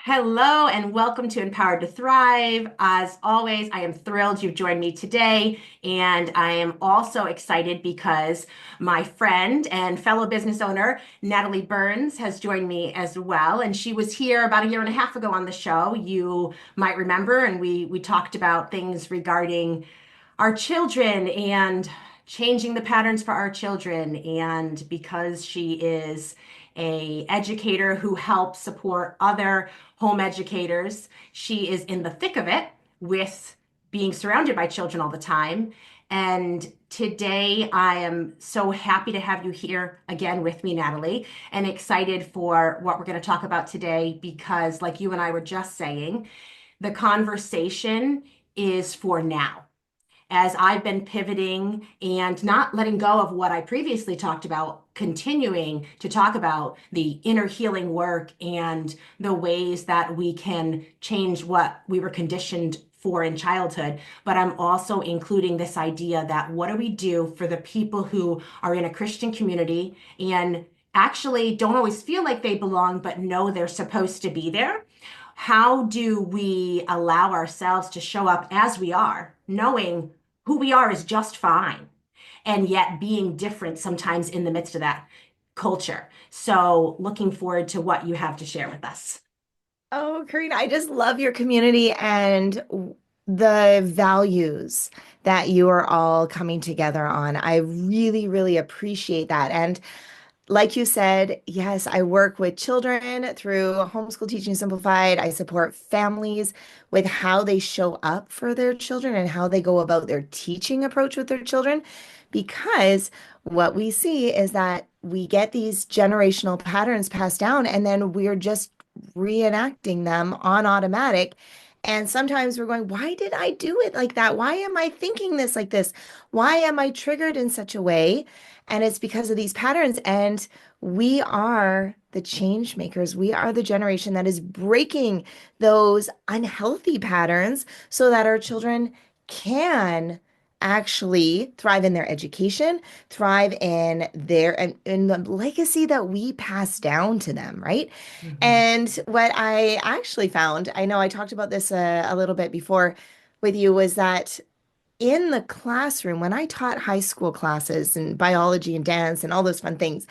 Hello and welcome to Empowered to Thrive. As always, I am thrilled you've joined me today. And I am also excited because my friend and fellow business owner, Natalie Burns, has joined me as well. And she was here about a year and a half ago on the show. You might remember, and we talked about things regarding our children and changing the patterns for our children. And because she is a educator who helps support other home educators, she is in the thick of it with being surrounded by children all the time. And today I am so happy to have you here again with me, Natalie, and excited for what we're going to talk about today because, like you and I were just saying, the conversation is for now as I've been pivoting and not letting go of what I previously talked about, continuing to talk about the inner healing work and the ways that we can change what we were conditioned for in childhood. But I'm also including this idea that what do we do for the people who are in a Christian community and actually don't always feel like they belong, but know they're supposed to be there? How do we allow ourselves to show up as we are, knowing who we are is just fine, and yet being different sometimes in the midst of that culture? So, looking forward to what you have to share with us. Oh, Karina, I just love your community and the values that you are all coming together on. I really, really appreciate that. And like you said, yes, I work with children through Homeschool Teaching Simplified. I support families with how they show up for their children and how they go about their teaching approach with their children. Because what we see is that we get these generational patterns passed down, and then we're just reenacting them on automatic. And sometimes we're going, why did I do it like that? Why am I thinking this like this? Why am I triggered in such a way? And it's because of these patterns. And we are the change makers. We are the generation that is breaking those unhealthy patterns so that our children can actually thrive in their education, thrive in their and in the legacy that we pass down to them, right? Mhm. And what I actually found, I know I talked about this a little bit before with you, was that in the classroom, when I taught high school classes and biology and dance and all those fun things,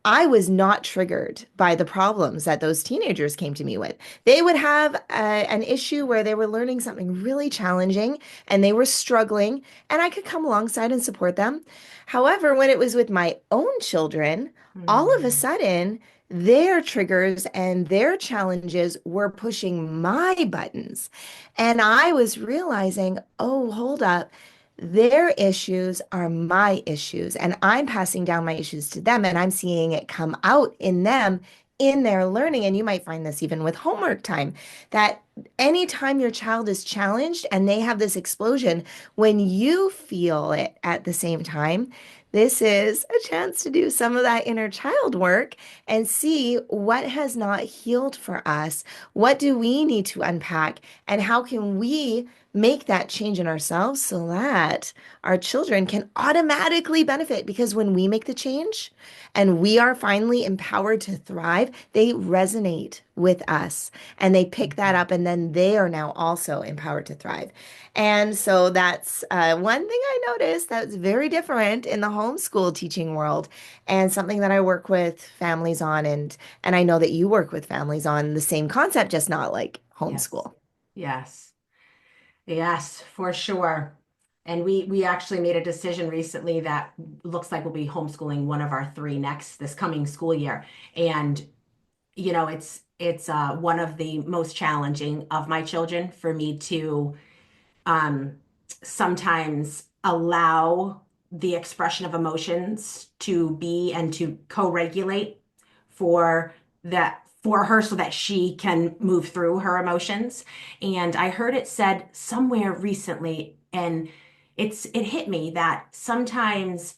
I was not triggered by the problems that those teenagers came to me with. They would have an issue where they were learning something really challenging and they were struggling, and I could come alongside and support them. However, when it was with my own children, all of a Mhm. sudden, their triggers and their challenges were pushing my buttons. And I was realizing, oh, hold up. Their issues are my issues, and I'm passing down my issues to them, and I'm seeing it come out in them in their learning. And you might find this even with homework time, that anytime your child is challenged and they have this explosion, when you feel it at the same time, this is a chance to do some of that inner child work and see what has not healed for us. What do we need to unpack? And how can we make that change in ourselves so that our children can automatically benefit? Because when we make the change and we are finally empowered to thrive, they resonate with us and they pick that Mhm. up, and then they are now also empowered to thrive. And so that's one thing I noticed that's very different in the homeschool teaching world, and something that I work with families on, and I know that you work with families on the same concept, just not like Yes. homeschool. Yes. Yes, for sure. And we actually made a decision recently that looks like we'll be homeschooling one of our three next this coming school year. And it's one of the most challenging of my children for me to um, sometimes allow the expression of emotions to be and to co-regulate for for her so that she can move through her emotions. And I heard it said somewhere recently, and it hit me that sometimes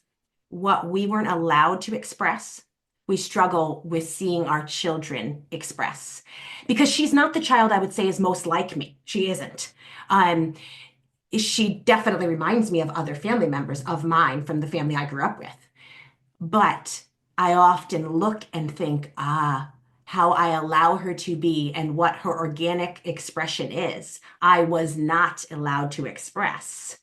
what we weren't allowed to express, we struggle with seeing our children express. Because she's not the child I would say is most like me. She isn't. Um, she definitely reminds me of other family members of mine from the family I grew up with. But I often look and think, how I allow her to be and what her organic expression is, I was not allowed to express.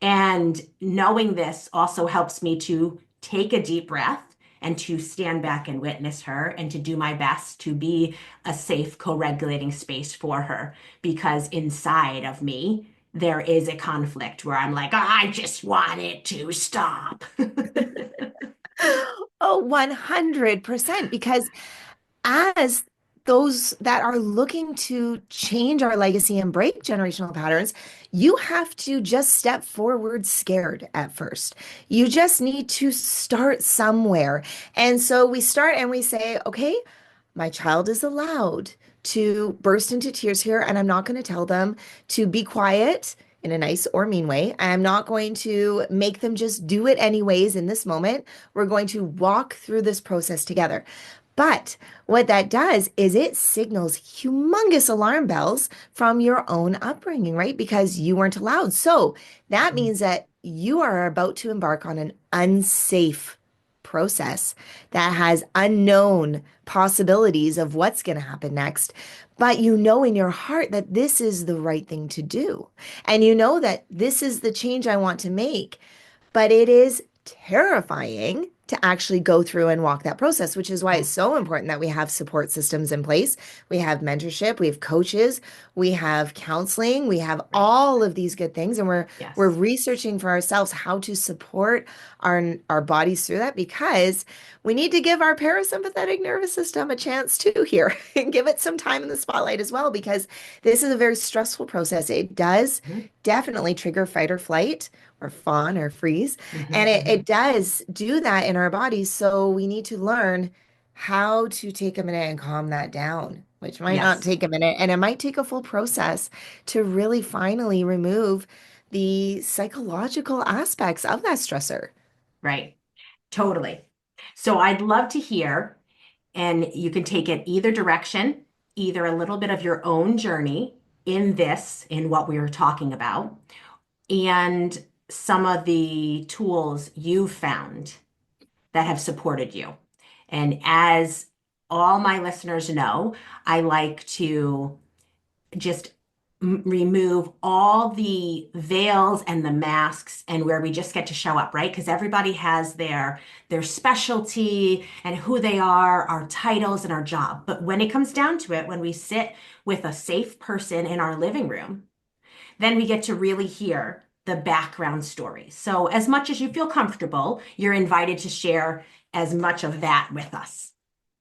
And knowing this also helps me to take a deep breath and to stand back and witness her and to do my best to be a safe, co-regulating space for her. Because inside of me, there is a conflict where I'm like, I just want it to stop. Oh, 100%. Because as those that are looking to change our legacy and break generational patterns, you have to just step forward scared at first. You just need to start somewhere. And so we start and we say, okay, my child is allowed to burst into tears here, and I'm not going to tell them to be quiet in a nice or mean way. I'm not going to make them just do it anyways in this moment. We're going to walk through this process together. But what that does is it signals humongous alarm bells from your own upbringing, right? Because you weren't allowed. So that means that you are about to embark on an unsafe process that has unknown possibilities of what's going to happen next. But you know in your heart that this is the right thing to do. And you know that this is the change I want to make. But it is terrifying to actually go through and walk that process, which is why it's so important that we have support systems in place. We have mentorship, we have coaches, we have counseling, we have Right. all of these good things, and we're Yes. researching for ourselves how to support our bodies through that because we need to give our parasympathetic nervous system a chance too here and give it some time in the spotlight as well because this is a very stressful process. It does Mhm. definitely trigger fight or flight or fawn or freeze. And Mhm. it does do that in our bodies. So we need to learn how to take a minute and calm that down, which might not Yes. take a minute. And it might take a full process to really finally remove the psychological aspects of that stressor. Right. Totally. So I'd love to hear, and you can take it either direction, either a little bit of your own journey in this, in what we were talking about, and some of the tools you've found that have supported you. And as all my listeners know, I like to just remove all the veils and the masks and where we just get to show up, right? Because everybody has their specialty and who they are, our titles and our job. But when it comes down to it, when we sit with a safe person in our living room, then we get to really hear the background story. So as much as you feel comfortable, you're invited to share as much of that with us.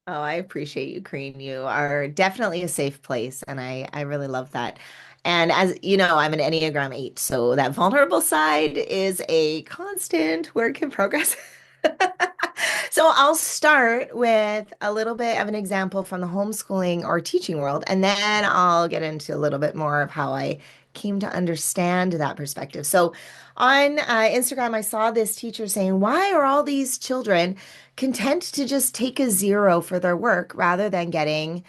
Oh, I appreciate you, Kareen. You are definitely a safe place, and I really love that. And as you know, I'm an Enneagram 8, so that vulnerable side is a constant work in progress. So I'll start with a little bit of an example from the homeschooling or teaching world, and then I'll get into a little bit more of how I came to understand that perspective. So on Instagram, I saw this teacher saying, "Why are all these children content to just take a zero for their work rather than getting,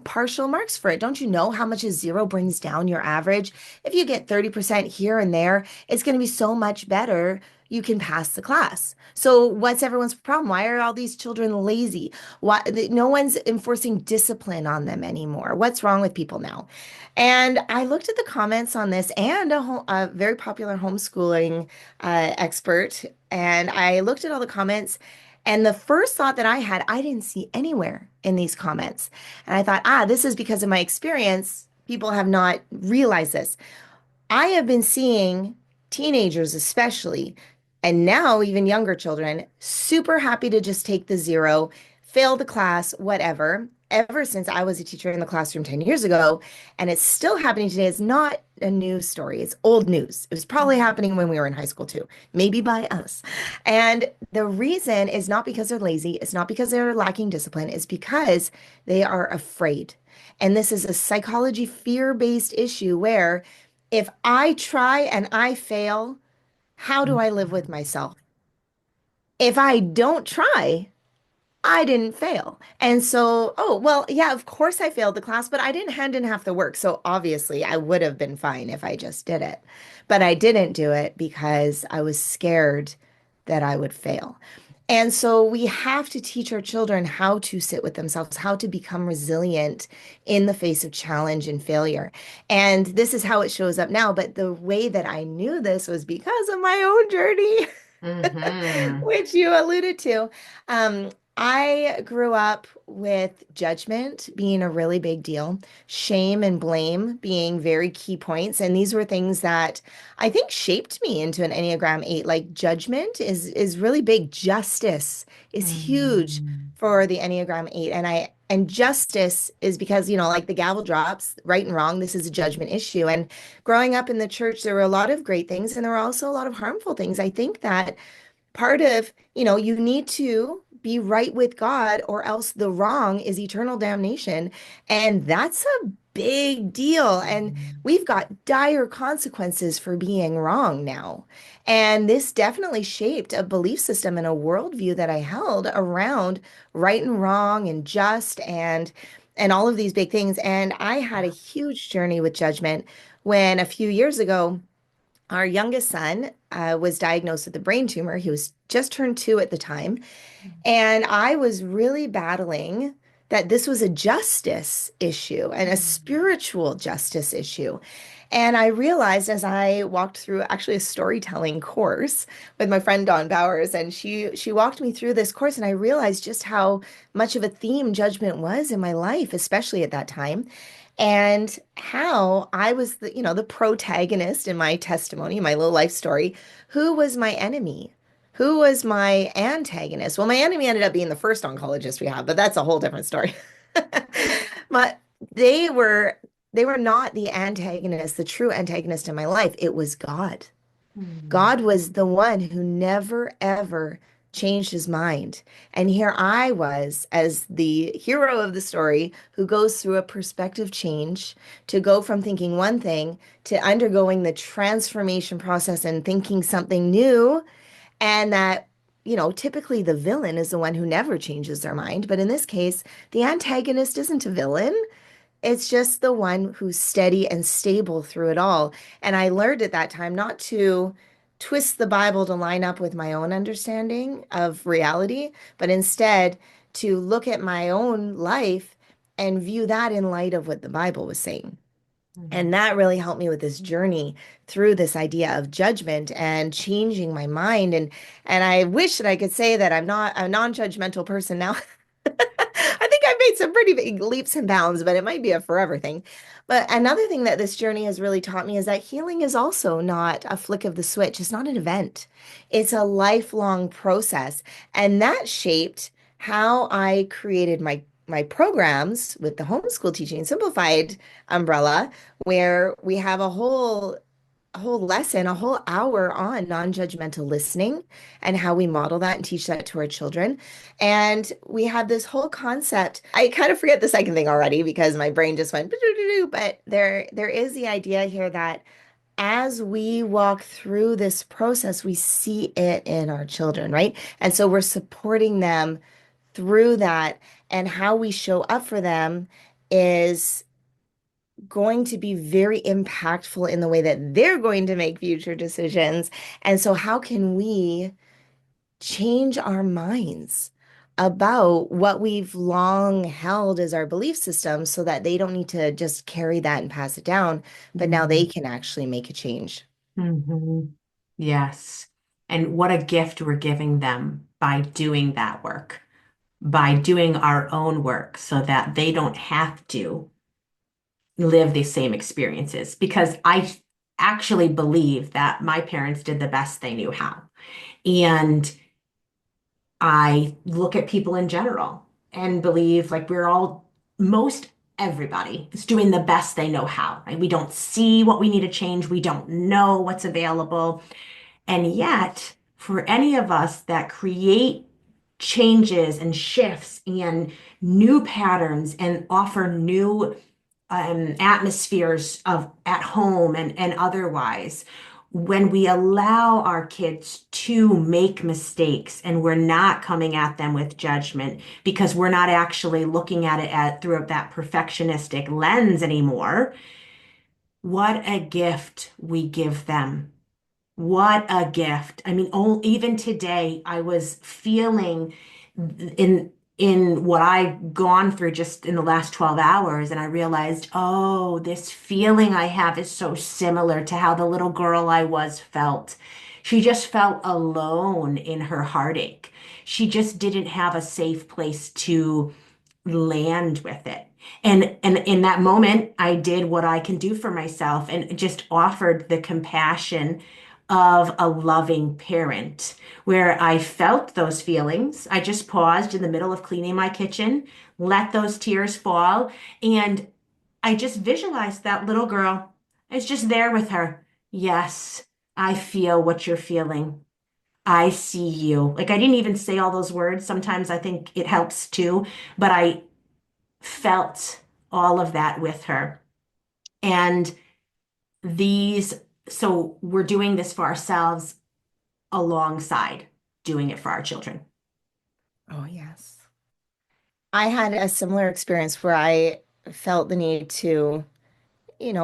partial marks for it? Don't you know how much a zero brings down your average? If you get 30% here and there, it's going to be so much better. You can pass the class. So what's everyone's problem? Why are all these children lazy? Why no one's enforcing discipline on them anymore? What's wrong with people now?" And I looked at the comments on this and a very popular homeschooling expert, and I looked at all the comments. And the first thought that I had, I didn't see anywhere in these comments. And I thought, this is because of my experience. People have not realized this. I have been seeing teenagers, especially, and now even younger children, super happy to just take the zero, fail the class, whatever, ever since I was a teacher in the classroom 10 years ago. And it's still happening today. It's not a news story, it's old news. It was probably happening when we were in high school too, maybe by us. And the reason is not because they're lazy, it's not because they're lacking discipline, it's because they are afraid. And this is a psychology fear-based issue where if I try and I fail, how do I live with myself? If I don't try, I didn't fail. And so, oh, well, yeah, of course I failed the class, but I didn't hand in half the work. So obviously I would have been fine if I just did it. But I didn't do it because I was scared that I would fail. And so we have to teach our children how to sit with themselves, how to become resilient in the face of challenge and failure. And this is how it shows up now. But the way that I knew this was because of my own journey. Mm-hmm. Which you alluded to. Um, I grew up with judgment being a really big deal, shame and blame being very key points. And these were things that I think shaped me into an Enneagram 8. Like judgment is really big. Justice is huge Mm-hmm. for the Enneagram 8. And justice is because, like the gavel drops, right and wrong, this is a judgment issue. And growing up in the church, there were a lot of great things and there were also a lot of harmful things. I think that part of, you need to be right with God or else the wrong is eternal damnation. And that's a big deal. And we've got dire consequences for being wrong now. And this definitely shaped a belief system and a worldview that I held around right and wrong and just and all of these big things. And I had a huge journey with judgment when a few years ago our youngest son was diagnosed with a brain tumor. He was just turned 2 at the time. And I was really battling that this was a justice issue and a spiritual justice issue. And I realized as I walked through actually a storytelling course with my friend Dawn Bowers, and she walked me through this course, and I realized just how much of a theme judgment was in my life, especially at that time, and how I was the protagonist in my testimony, my little life story. Who was my enemy? Who was my antagonist? Well, my enemy ended up being the first oncologist we have, but that's a whole different story. But they were they were not the antagonist, the true antagonist in my life. It was God. Mm-hmm. God was the one who never, ever changed his mind. And here I was, as the hero of the story, who goes through a perspective change to go from thinking one thing to undergoing the transformation process and thinking something new. And that, typically the villain is the one who never changes their mind. But in this case, the antagonist isn't a villain. It's just the one who's steady and stable through it all. And I learned at that time not to twist the Bible to line up with my own understanding of reality, but instead to look at my own life and view that in light of what the Bible was saying. And that really helped me with this journey through this idea of judgment and changing my mind. And I wish that I could say that I'm not a non-judgmental person now. I think I've made some pretty big leaps and bounds, but it might be a forever thing. But another thing that this journey has really taught me is that healing is also not a flick of the switch. It's not an event. It's a lifelong process. And that shaped how I created my programs with the Homeschool Teaching Simplified umbrella, where we have a whole lesson, a whole hour on non-judgmental listening and how we model that and teach that to our children. And we have this whole concept. I kind of forget the second thing already because my brain just went, "Doo-doo-doo-doo," but there is the idea here that as we walk through this process, we see it in our children, right? And so we're supporting them through that, and how we show up for them is going to be very impactful in the way that they're going to make future decisions. And so, how can we change our minds about what we've long held as our belief system so that they don't need to just carry that and pass it down, but now they can actually make a change? Mm-hmm. Yes. And what a gift we're giving them by doing that work, by doing our own work so that they don't have to live the same experiences. Because I actually believe that my parents did the best they knew how. And I look at people in general and believe like we're all, most everybody is doing the best they know how. Right? We don't see what we need to change. We don't know what's available. And yet, for any of us that create changes and shifts and new patterns and offer new atmospheres of at home and otherwise, when we allow our kids to make mistakes and we're not coming at them with judgment because we're not actually looking at it through that perfectionistic lens anymore, what a gift we give them What a gift. I mean, oh, even today, I was feeling in what I've gone through just in the last 12 hours, and I realized, oh, this feeling I have is so similar to how the little girl I was felt. She just felt alone in her heartache. She just didn't have a safe place to land with it. And in that moment, I did what I can do for myself and just offered the compassion of a loving parent where I felt those feelings. I just paused in the middle of cleaning my kitchen, let those tears fall, and I just visualized that little girl. I was just there with her. Yes, I feel what you're feeling. I see you. Like I didn't even say all those words. Sometimes I think it helps too, but I felt all of that with her. And these, so we're doing this for ourselves alongside doing it for our children. Oh, yes. I had a similar experience where I felt the need to,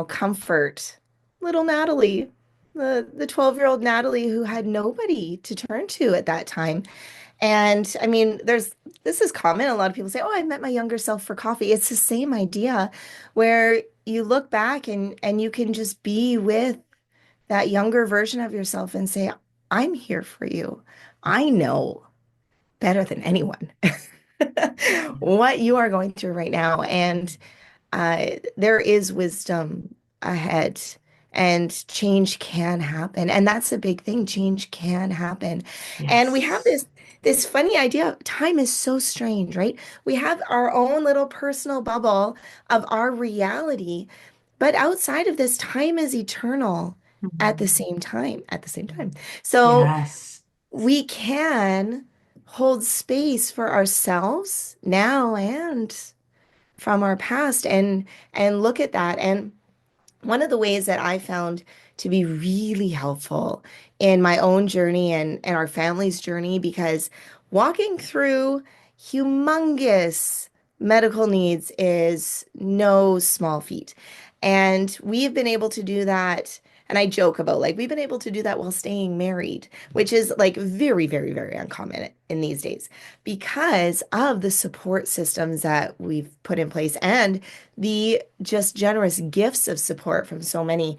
comfort little Natalie, the 12-year-old Natalie who had nobody to turn to at that time. And I mean, this is common. A lot of people say, "Oh, I met my younger self for coffee." It's the same idea where you look back and you can just be with that younger version of yourself and say, "I'm here for you. I know better than anyone what you are going through right now." And there is wisdom ahead, and change can happen. And that's a big thing. Change can happen. And we have Yes. this funny idea. Time is so strange, right? We have our own little personal bubble of our reality, but outside of this, time is eternal at the Mhm. same time, at the same time. So Yes. we can hold space for ourselves now and from our past and look at that. And one of the ways that I found to be really helpful in my own journey and our family's journey, because walking through humongous medical needs is no small feat. And we've been able to do that. And I joke about like we've been able to do that while staying married, which is like very, very, very uncommon in these days because of the support systems that we've put in place and the just generous gifts of support from so many,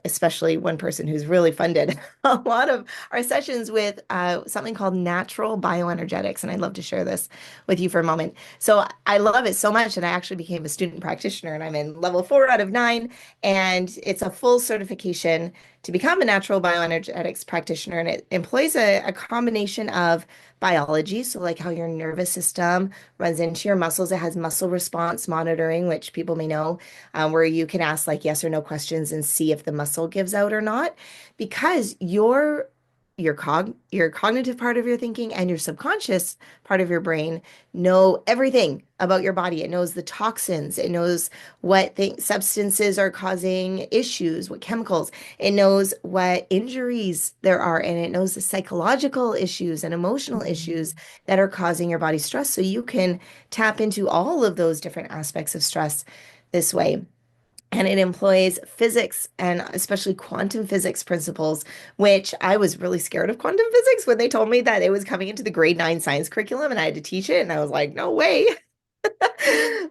especially one person who's really funded a lot of our sessions with something called Natural Bioenergetics. And I'd love to share this with you for a moment. So I love it so much that I actually became a student practitioner and I'm in level 4 out of 9. And it's a full certification to become a natural bioenergetics practitioner. And it employs a combination of biology, so like how your nervous system runs into your muscles. It has muscle response monitoring, which people may know, where you can ask like yes or no questions and see if the muscle gives out or not, because your cognitive part of your thinking and your subconscious part of your brain know everything about your body. It knows the toxins. It knows what substances are causing issues, what chemicals. It knows what injuries there are, and it knows the psychological issues and emotional issues Mhm. that are causing your body stress. So you can tap into all of those different aspects of stress this way. And it employs physics and especially quantum physics principles, which I was really scared of quantum physics when they told me that it was coming into the grade 9 science curriculum and I had to teach it. And I was like, no way.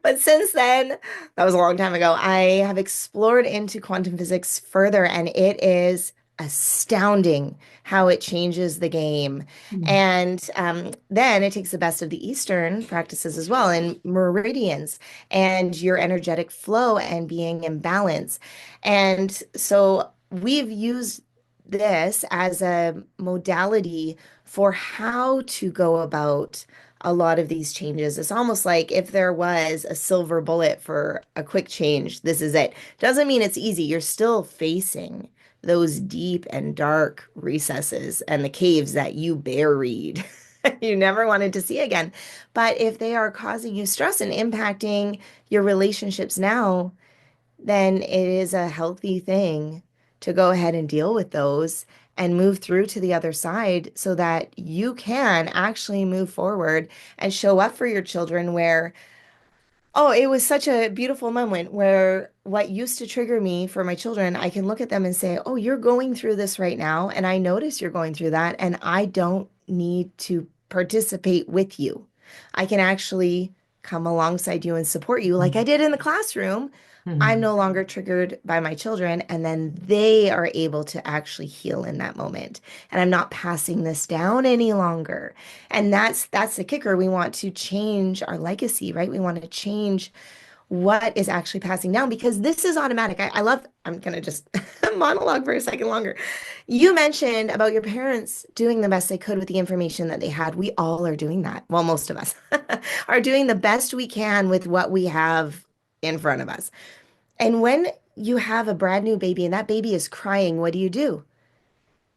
But since then, that was a long time ago, I have explored into quantum physics further, and it is astounding how it changes the game. Mhm. And then it takes the best of the Eastern practices as well, and meridians, and your energetic flow and being in balance. And so we've used this as a modality for how to go about a lot of these changes. It's almost like if there was a silver bullet for a quick change, this is it. Doesn't mean it's easy. You're still facing those deep and dark recesses and the caves that you buried. You never wanted to see again. But if they are causing you stress and impacting your relationships now, then it is a healthy thing to go ahead and deal with those and move through to the other side so that you can actually move forward and show up for your children where Oh, it was such a beautiful moment where what used to trigger me for my children, I can look at them and say, "Oh, you're going through this right now, and I notice you're going through that, and I don't need to participate with you. I can actually come alongside you and support you like I did in the classroom. I'm Mhm. no longer triggered by my children, and then they are able to actually heal in that moment. And I'm not passing this down any longer." And that's the kicker. We want to change our legacy, right? We want to change what is actually passing down because this is automatic. I love, I'm gonna just monologue for a second longer. You mentioned about your parents doing the best they could with the information that they had. We all are doing that. Well, most of us are doing the best we can with what we have in front of us. And when you have a brand new baby and that baby is crying, what do?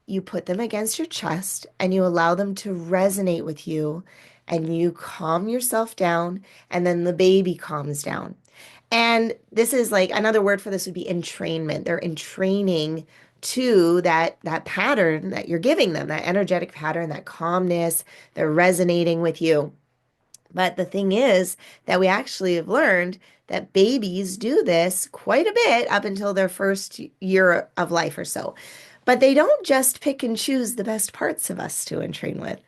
You put them against your chest and you allow them to resonate with you and you calm yourself down and then the baby calms down. And this is like another word for this would be entrainment. They're entraining to that pattern that you're giving them, that energetic pattern, that calmness. They're resonating with you. But the thing is that we actually have learned that babies do this quite a bit up until their first year of life or so. But they don't just pick and choose the best parts of us to entrain with.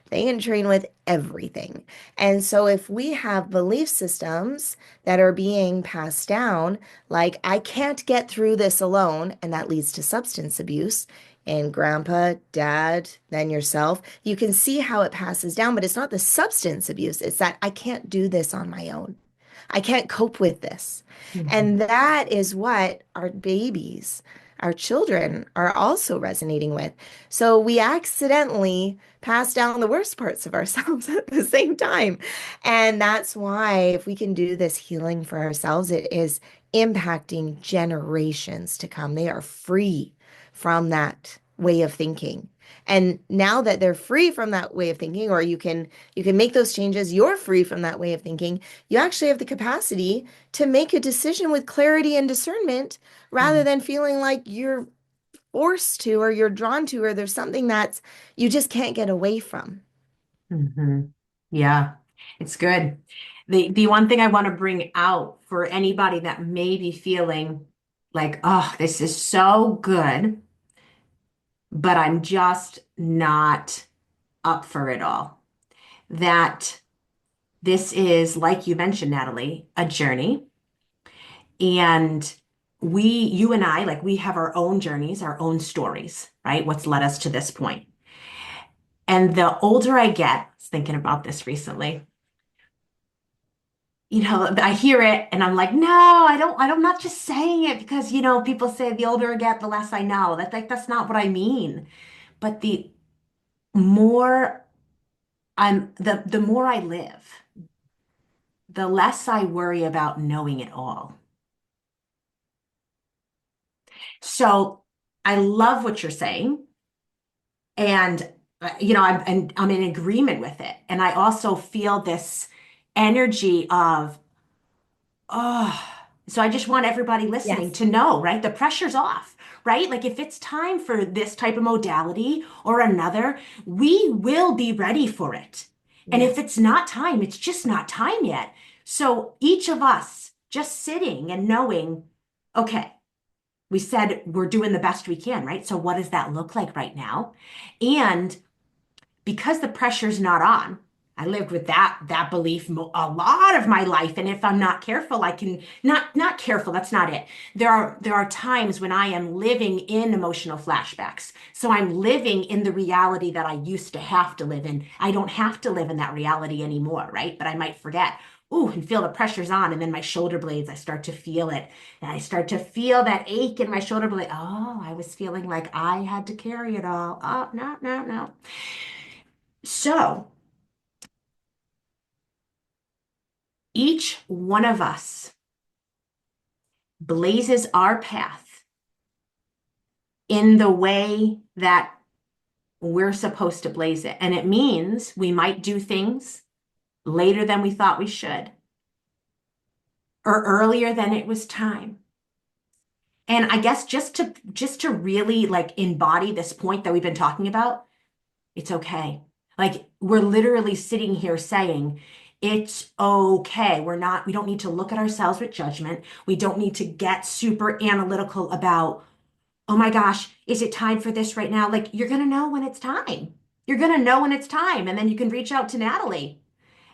They entrain with everything. And so if we have belief systems that are being passed down, like I can't get through this alone, and that leads to substance abuse, and grandpa, dad, then yourself, you can see how it passes down, but it's not the substance abuse. It's that I can't do this on my own. I can't cope with this. Mhm. And that is what our babies, our children are also resonating with. So we accidentally pass down the worst parts of ourselves at the same time. And that's why if we can do this healing for ourselves, it is impacting generations to come. They are free from that way of thinking. And now that they're free from that way of thinking, or you can make those changes, you're free from that way of thinking, you actually have the capacity to make a decision with clarity and discernment rather Mhm. than feeling like you're forced to or you're drawn to or there's something that's you just can't get away from. Mhm. Yeah, it's good. The one thing I want to bring out for anybody that may be feeling like, oh, this is so good, but I'm just not up for it all. That this is, like you mentioned, Natalie, a journey. And you and I, like we have our own journeys, our own stories, right? What's led us to this point. And the older I get, I was thinking about this recently, I hear it and I'm like, no, I'm not just saying it because, people say the older I get, the less I know. That's not what I mean. But the more the more I live, the less I worry about knowing it all. So I love what you're saying. And, I'm in agreement with it. And I also feel this energy of, oh, so I just want everybody listening Yes. to know, right? The pressure's off, right? Like if it's time for this type of modality or another, we will be ready for it. And if Yes. it's not time, it's just not time yet. So each of us just sitting and knowing, okay, we said we're doing the best we can, right? So what does that look like right now? And because the pressure's not on, I lived with that belief a lot of my life, and if I'm not careful, I can not careful. That's not it. There are times when I am living in emotional flashbacks. So I'm living in the reality that I used to have to live in. I don't have to live in that reality anymore, right? But I might forget. Ooh, and feel the pressure's on, and then my shoulder blades, I start to feel it, and I start to feel that ache in my shoulder blade. Oh, I was feeling like I had to carry it all. Oh, no, no, no. So each one of us blazes our path in the way that we're supposed to blaze it. And it means we might do things later than we thought we should, or earlier than it was time. And I guess just to really like embody this point that we've been talking about, it's okay. Like we're literally sitting here saying, It's okay. We don't need to look at ourselves with judgment. We don't need to get super analytical about, oh my gosh, is it time for this right now? Like, you're going to know when it's time. You're going to know when it's time. And then you can reach out to Natalie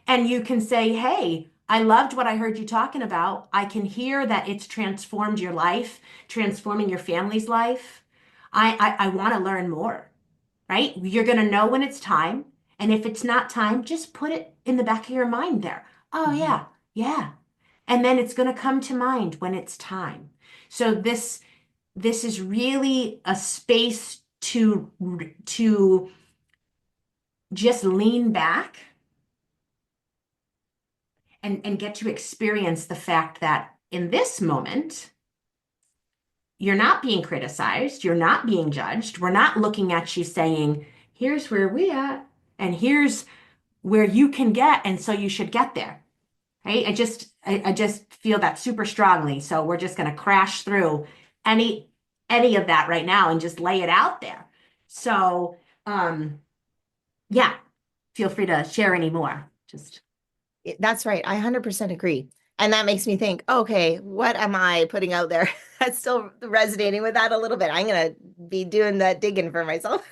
and you can say, hey, I loved what I heard you talking about. I can hear that it's transformed your life, transforming your family's life. I want to learn more, right? You're going to know when it's time. And if it's not time, just put it in the back of your mind there. Oh, Mhm. yeah, yeah. And then it's going to come to mind when it's time. So this is really a space to just lean back and get to experience the fact that in this moment, you're not being criticized, you're not being judged. We're not looking at you saying, here's where we at, and here's where you can get, and so you should get there. Right? I just feel that super strongly. So we're just gonna crash through any any of that right now and just lay it out there. So yeah, feel free to share any more. Just That's right. I 100% agree. And that makes me think, okay, what am I putting out there? That's still resonating with that a little bit. I'm gonna be doing that digging for myself.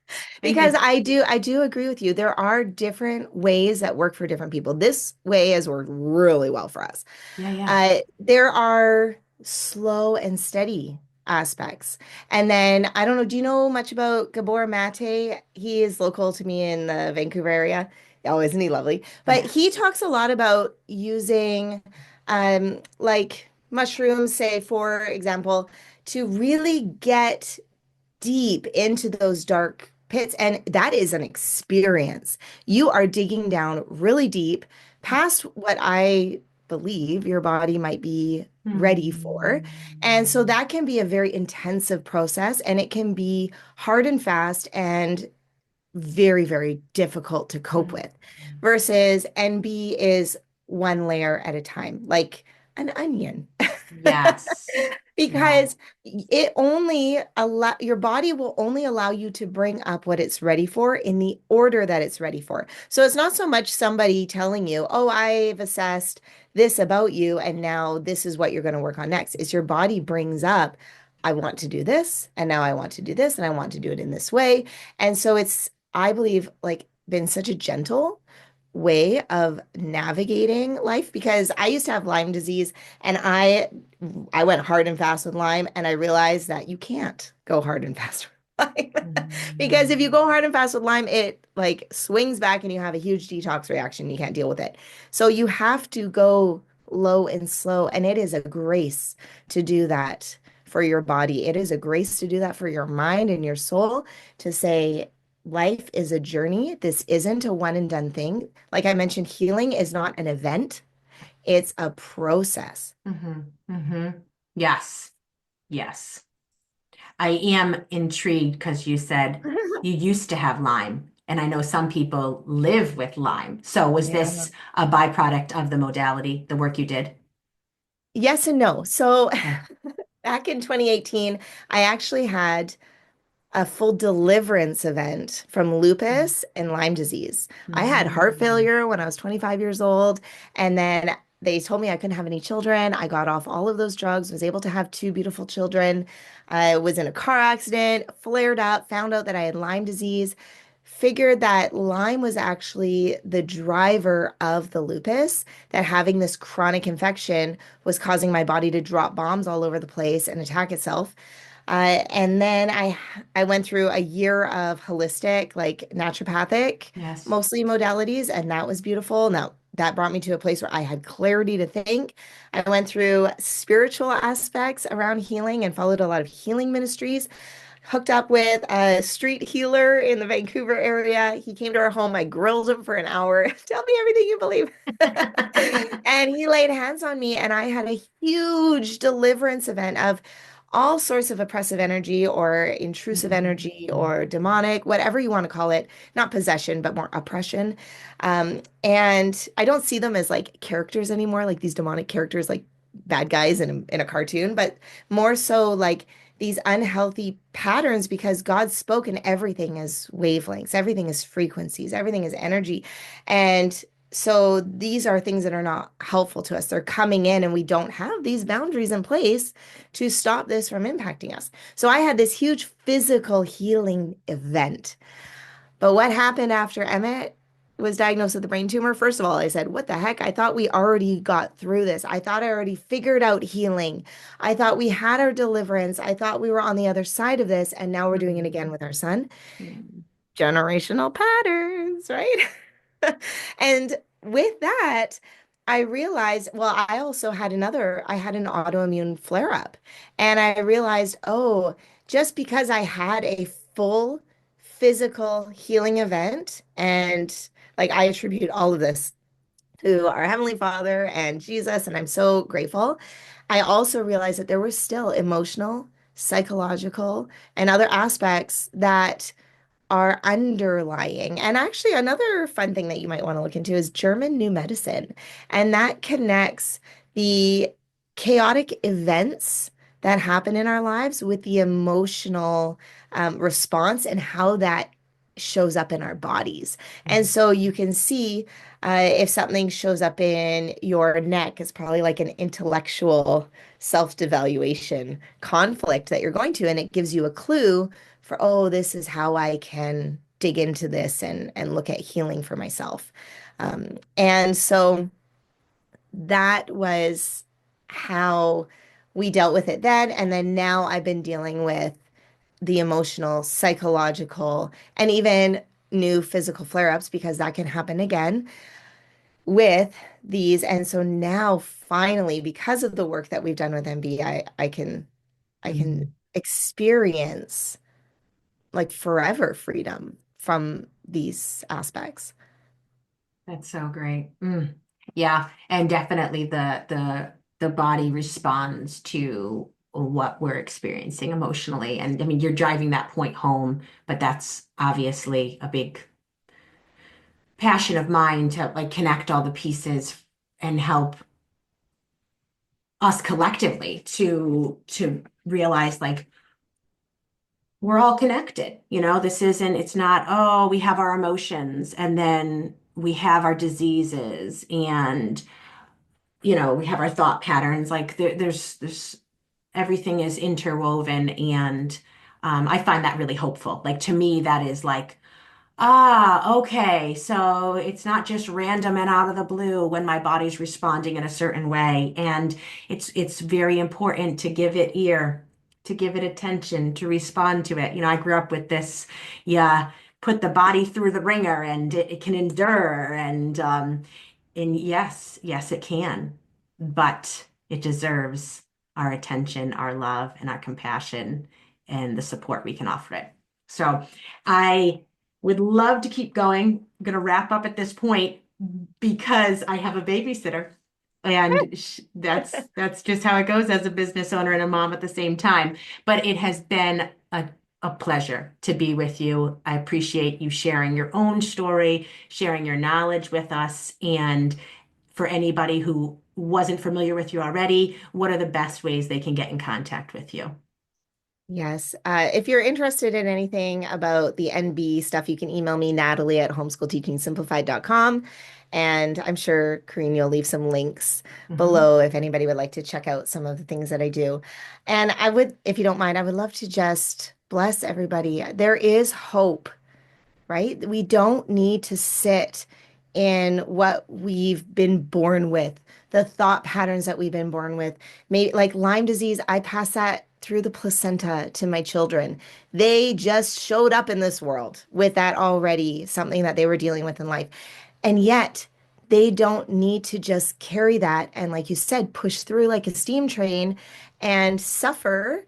thank Because you. I do agree with you. There are different ways that work for different people. This way has worked really well for us. Yeah, yeah. There are slow and steady aspects. And then I don't know, do you know much about Gabor Mate? He is local to me in the Vancouver area. Oh, isn't he lovely? But Yes. he talks a lot about using like mushrooms, say, for example, to really get deep into those dark pits. And that is an experience. You are digging down really deep past what I believe your body might be ready for. And so Hmm. that can be a very intensive process and it can be hard and fast and very, very difficult to cope with. Versus NB is one layer at a time, like an onion. Yes. Yeah. Because it only allow your body will only allow you to bring up what it's ready for in the order that it's ready for. So it's not so much somebody telling you, "Oh, I've assessed this about you and now this is what you're going to work on next." It's your body brings up, "I want to do this and now I want to do this and I want to do it in this way." And so it's, I believe, like been such a gentle way of navigating life because I used to have Lyme disease and I went hard and fast with Lyme and I realized that you can't go hard and fast with Lyme. Because if you Mm. go hard and fast with Lyme, it like swings back and you have a huge detox reaction. You can't deal with it. So you have to go low and slow. And it is a grace to do that for your body. It is a grace to do that for your mind and your soul to say, life is a journey. This isn't a one and done thing. Like I mentioned, healing is not an event, it's a process. Hmm. Hmm. Yes. Yes. I am intrigued because you said you used to have Lyme, and I know some people live with Lyme. So was Yeah. this a byproduct of the modality, the work you did? Yes and no. So Okay. back in 2018, I actually had a full deliverance event from lupus and Lyme disease. I had heart Mm. failure when I was 25 years old, and then they told me I couldn't have any children. I got off all of those drugs, was able to have two beautiful children. I was in a car accident, flared up, found out that I had Lyme disease, figured that Lyme was actually the driver of the lupus, that having this chronic infection was causing my body to drop bombs all over the place and attack itself. And then I went through a year of holistic, like naturopathic, Yes. mostly modalities, and that was beautiful. Now that brought me to a place where I had clarity to think. I went through spiritual aspects around healing and followed a lot of healing ministries. Hooked up with a street healer in the Vancouver area. He came to our home. I grilled him for an hour. Tell me everything you believe. And he laid hands on me, and I had a huge deliverance event of all sorts of oppressive energy or intrusive energy Mm. or demonic, whatever you want to call it, not possession, but more oppression. And I don't see them as like characters anymore, like these demonic characters, like bad guys in a cartoon, but more so like these unhealthy patterns because God spoke and everything is wavelengths, everything is frequencies, everything is energy. And So these are things that are not helpful to us. They're coming in and we don't have these boundaries in place to stop this from impacting us. So I had this huge physical healing event. But what happened after Emmett was diagnosed with a brain tumor? First of all, I said, what the heck? I thought we already got through this. I thought I already figured out healing. I thought we had our deliverance. I thought we were on the other side of this. And now we're doing it again Mm, with our son. mm, Generational patterns, right? And with that, I realized, well, I had an autoimmune flare up. And I realized, oh, just because I had a full physical healing event, and like I attribute all of this to our Heavenly Father and Jesus, and I'm so grateful. I also realized that there were still emotional, psychological, and other aspects that are underlying. And actually, another fun thing that you might want to look into is German New Medicine. And that connects the chaotic events that happen in our lives with the emotional response and how that shows up in our bodies. And mm, so you can see if something shows up in your neck, it's probably like an intellectual self-devaluation conflict that you're going to, and it gives you a clue for, oh, this is how I can dig into this and look at healing for myself. And so that was how we dealt with it then. And then now I've been dealing with the emotional, psychological, and even new physical flare-ups because that can happen again with these. And so now finally, because of the work that we've done with MB, I can mm. experience like forever freedom from these aspects. That's so great. Mm. Yeah, and definitely the body responds to what we're experiencing emotionally. And I mean, you're driving that point home, but that's obviously a big passion of mine to like connect all the pieces and help us collectively to realize like we're all connected. This isn't, it's not, oh, we have our emotions and then we have our diseases and we have our thought patterns. Like there's everything is interwoven, and I find that really hopeful. Like to me, that is like, okay, so it's not just random and out of the blue when my body's responding in a certain way, and it's very important to give it ear, to give it attention, to respond to it. I grew up with this, yeah, put the body through the ringer, and it can endure, and yes, yes, it can, but it deserves our attention, our love, and our compassion, and the support we can offer it. So I would love to keep going. I'm going to wrap up at this point because I have a babysitter. And that's just how it goes as a business owner and a mom at the same time. But it has been a pleasure to be with you. I appreciate you sharing your own story, sharing your knowledge with us. And for anybody who wasn't familiar with you already, what are the best ways they can get in contact with you? Yes. If you're interested in anything about the NB stuff, you can email me, Natalie at homeschoolteachingsimplified.com. And I'm sure, Kareen, you'll leave some links Mhm. below if anybody would like to check out some of the things that I do. And I would, if you don't mind, I would love to just bless everybody. There is hope, right? We don't need to sit in what we've been born with, the thought patterns that we've been born with. Maybe like Lyme disease, I pass that through the placenta to my children. They just showed up in this world with that already, something that they were dealing with in life. And yet, they don't need to just carry that and, like you said, push through like a steam train and suffer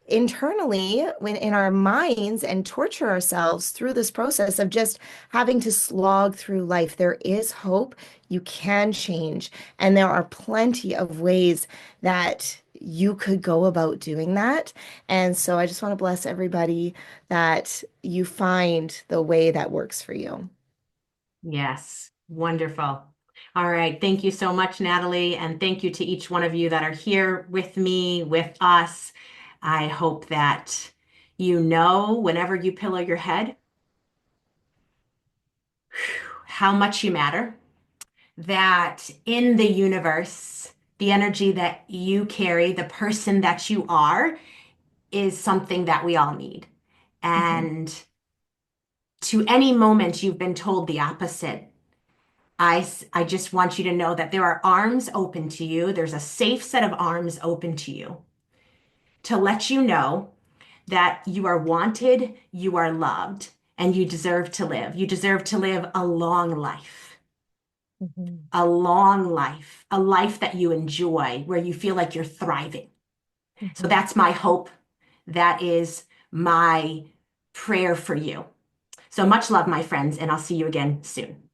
internally when in our minds and torture ourselves through this process of just having to slog through life. There is hope. You can change. And there are plenty of ways that you could go about doing that. And so I just want to bless everybody that you find the way that works for you. Yes, wonderful. All right. Thank you so much, Natalie. And thank you to each one of you that are here with me, with us. I hope that you know whenever you pillow your head how much you matter that in the universe, the energy that you carry, the person that you are, is something that we all need. Mhm. And to any moment you've been told the opposite, I just want you to know that there are arms open to you. There's a safe set of arms open to you to let you know that you are wanted, you are loved, and you deserve to live. You deserve to live Mhm. a life that you enjoy, where you feel like you're thriving. So Mhm. that's my hope. That is my prayer for you. So much love, my friends, and I'll see you again soon.